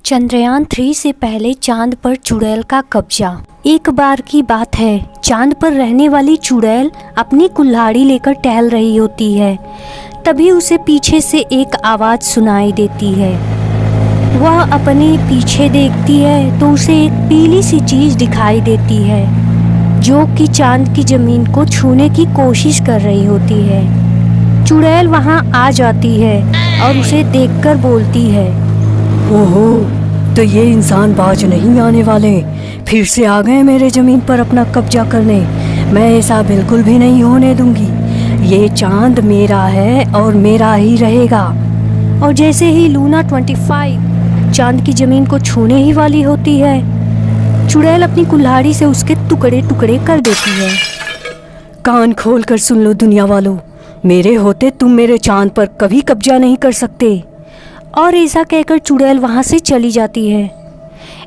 चंद्रयान-3 से पहले चांद पर चुड़ैल का कब्जा। एक बार की बात है, चांद पर रहने वाली चुड़ैल अपनी कुल्हाड़ी लेकर टहल रही होती है। तभी उसे पीछे से एक आवाज़ सुनाई देती है। वह अपने पीछे देखती है तो उसे एक पीली सी चीज़ दिखाई देती है जो कि चांद की ज़मीन को छूने की कोशिश कर रही होती है। चुड़ैल वहाँ आ जाती है और उसे देखकर बोलती है, ओहो, तो ये इंसान बाज नहीं आने वाले, फिर से आ गए मेरे ज़मीन पर अपना कब्जा करने। मैं ऐसा बिल्कुल भी नहीं होने दूंगी। ये चांद मेरा है और मेरा ही रहेगा। और जैसे ही लूना 25 चांद की ज़मीन को छूने ही वाली होती है, चुड़ैल अपनी कुल्हाड़ी से उसके टुकड़े टुकड़े कर देती है। कान खोल कर सुन लो दुनिया वालों, मेरे होते तुम मेरे चांद पर कभी कब्जा नहीं कर सकते। और ऐसा कहकर चुड़ैल वहाँ से चली जाती है।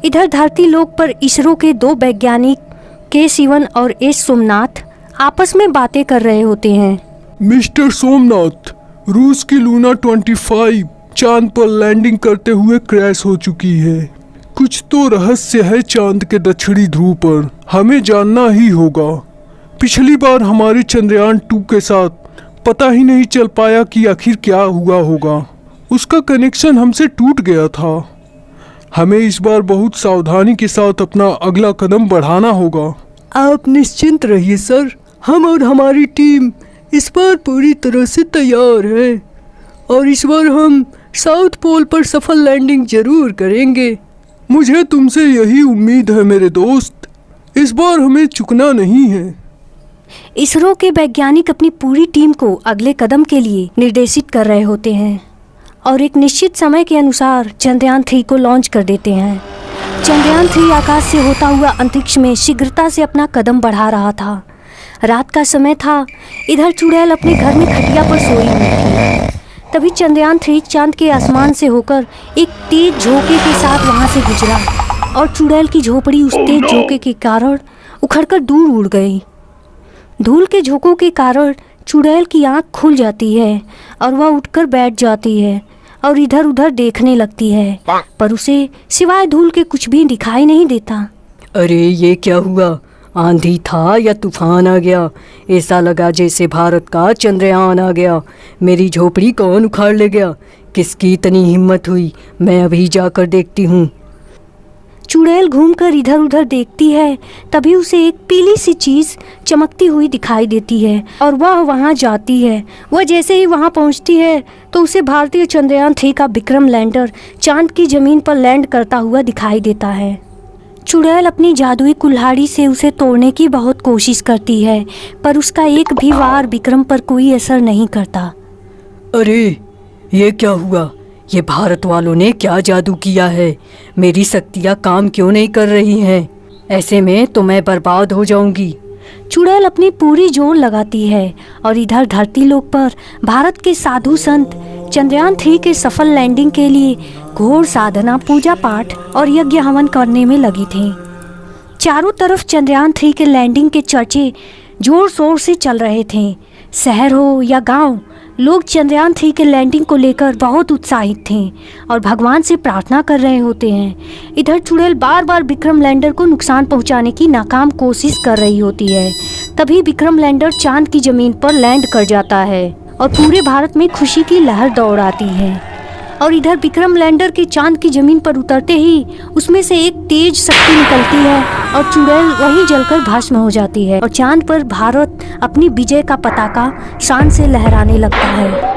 इधर धरती लोक पर इसरो के दो वैज्ञानिक के. और एस. सोमनाथ आपस में बातें कर रहे होते हैं। मिस्टर सोमनाथ, रूस की लूना 25 चांद पर लैंडिंग करते हुए क्रैश हो चुकी है। कुछ तो रहस्य है चांद के दक्षिणी ध्रुव पर, हमें जानना ही होगा। पिछली बार हमारे चंद्रयान-2 के साथ पता ही नहीं चल पाया कि आखिर क्या हुआ होगा। उसका कनेक्शन हमसे टूट गया था। हमें इस बार बहुत सावधानी के साथ अपना अगला कदम बढ़ाना होगा। आप निश्चिंत रहिए सर, हम और हमारी टीम इस बार पूरी तरह से तैयार है और इस बार हम साउथ पोल पर सफल लैंडिंग जरूर करेंगे। मुझे तुमसे यही उम्मीद है मेरे दोस्त, इस बार हमें चुकना नहीं है। इसरो के वैज्ञानिक अपनी पूरी टीम को अगले कदम के लिए निर्देशित कर रहे होते हैं और एक निश्चित समय के अनुसार चंद्रयान-3 को लॉन्च कर देते हैं। चंद्रयान-3 आकाश से होता हुआ अंतरिक्ष में शीघ्रता से अपना कदम बढ़ा रहा था। रात का समय था। इधर चुड़ैल अपने घर में खटिया पर सोई हुई थी। तभी चंद्रयान-3 चांद के आसमान से होकर एक तेज झोंके के साथ वहां से गुजरा और चुड़ैल की झोपड़ी उस तेज झोंके के कारण उखड़कर दूर उड़ गई। धूल के झोंकों के कारण चुड़ैल की आंख खुल जाती है और वह उठकर बैठ जाती है और इधर उधर देखने लगती है, पर उसे सिवाय धूल के कुछ भी दिखाई नहीं देता। अरे ये क्या हुआ? आंधी था या तूफान आ गया? ऐसा लगा जैसे भारत का चंद्रयान आ गया। मेरी झोपड़ी कौन उखाड़ ले गया? किसकी इतनी हिम्मत हुई? मैं अभी जाकर देखती हूँ। चुड़ैल घूमकर इधर उधर देखती है। तभी उसे एक पीली सी चीज़ चमकती हुई दिखाई देती है और वह वहां जाती है। वह जैसे ही वहां पहुंचती है तो उसे भारतीय चंद्रयान-3 का विक्रम लैंडर चांद की ज़मीन पर लैंड करता हुआ दिखाई देता है। चुड़ैल अपनी जादुई कुल्हाड़ी से उसे तोड़ने की बहुत कोशिश करती है, पर उसका एक भी वार विक्रम पर कोई असर नहीं करता। अरे ये क्या हुआ? ये भारत वालों ने क्या जादू किया है? मेरी शक्तियाँ काम क्यों नहीं कर रही हैं? ऐसे में तो मैं बर्बाद हो जाऊंगी। चुड़ैल अपनी पूरी जोर लगाती है और इधर धरती लोक पर भारत के साधु संत चंद्रयान-3 के सफल लैंडिंग के लिए घोर साधना, पूजा पाठ और यज्ञ हवन करने में लगी थी। चारों तरफ चंद्रयान-3 के लैंडिंग के चर्चे जोर शोर से चल रहे थे। शहर हो या गांव, लोग चंद्रयान-3 के लैंडिंग को लेकर बहुत उत्साहित थे और भगवान से प्रार्थना कर रहे होते हैं। इधर चुड़ैल बार बार विक्रम लैंडर को नुकसान पहुंचाने की नाकाम कोशिश कर रही होती है। तभी विक्रम लैंडर चांद की ज़मीन पर लैंड कर जाता है और पूरे भारत में खुशी की लहर दौड़ाती है। और इधर विक्रम लैंडर के चांद की ज़मीन पर उतरते ही उसमें से एक तेज शक्ति निकलती है और चुड़ैल वहीं जलकर भस्म हो जाती है और चांद पर भारत अपनी विजय का पताका शान से लहराने लगता है।